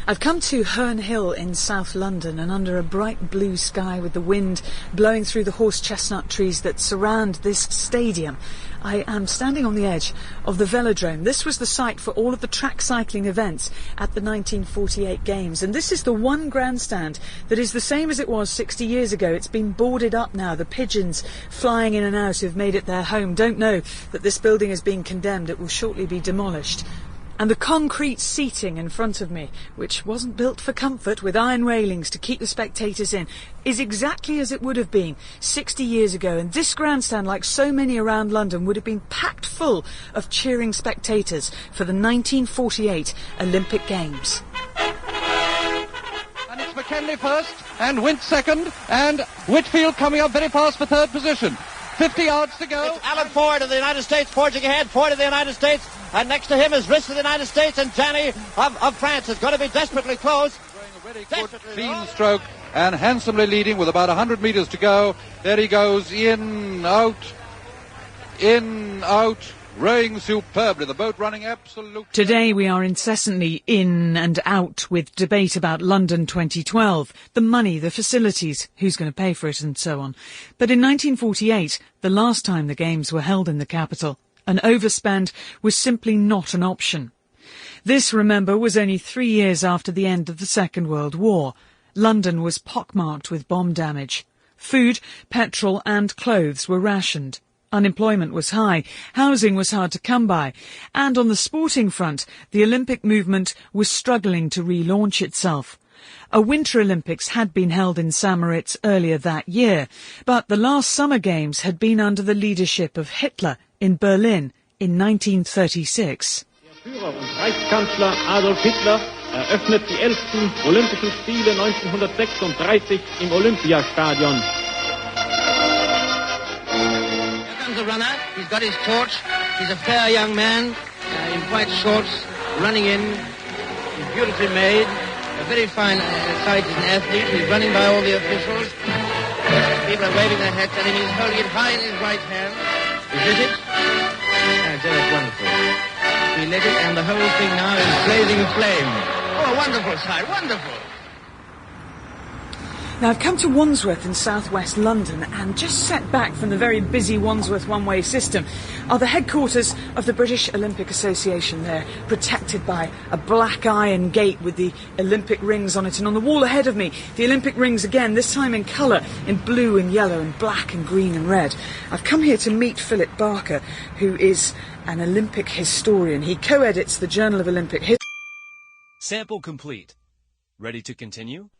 I've come to Herne Hill in South London, and under a bright blue sky with the wind blowing through the horse chestnut trees that surround this stadium, I am standing on the edge of the velodrome. This was the site for all of the track cycling events at the 1948 Games, and this is the one grandstand that is the same as it was 60 years ago. It's been boarded up now. The pigeons flying in and out who've made it their home don't know that this building is being condemned. It will shortly be demolished. And the concrete seating in front of me, which wasn't built for comfort with iron railings to keep the spectators in, is exactly as it would have been 60 years ago. And this grandstand, like so many around London, would have been packed full of cheering spectators for the 1948 Olympic Games. And it's McKinley first, and Wint second, and Whitfield coming up very fast for third position. 50 yards to go. It's Alan Ford of the United States forging ahead. Ford of the United States. And next to him is Riss of the United States, and Janney of France. It's going to be desperately close. A very good clean stroke and handsomely leading with about 100 metres to go. There he goes, in, out, rowing superbly. The boat running absolutely. Today we are incessantly in and out with debate about London 2012, the money, the facilities, who's going to pay for it and so on. But in 1948, the last time the Games were held in the capital, an overspend was simply not an option. This, remember, was only 3 years after the end of the Second World War. London was pockmarked with bomb damage. Food, petrol and clothes were rationed. Unemployment was high, housing was hard to come by, and on the sporting front, the Olympic movement was struggling to relaunch itself. A Winter Olympics had been held in St. Moritz earlier that year, but the last Summer Games had been under the leadership of Hitler in Berlin in 1936. Der Führer und Reichskanzler Adolf Hitler eröffnet die 11. Olympischen Spiele 1936 im Olympiastadion. Here comes the runner. He's got his torch. He's a fair young man in white shorts, running in. He's beautifully made. A very fine sight as an athlete. He's running by all the officials. People are waving their hats at him. He's holding it high in his right hand. Is it? That's wonderful. He lit it, and the whole thing now is blazing aflame. Oh, a wonderful sight, wonderful. Now, I've come to Wandsworth in southwest London, and just set back from the very busy Wandsworth one-way system are the headquarters of the British Olympic Association there, protected by a black iron gate with the Olympic rings on it. And on the wall ahead of me, the Olympic rings again, this time in colour, in blue and yellow and black and green and red. I've come here to meet Philip Barker, who is an Olympic historian. He co-edits the Journal of Olympic History. Sample complete. Ready to continue?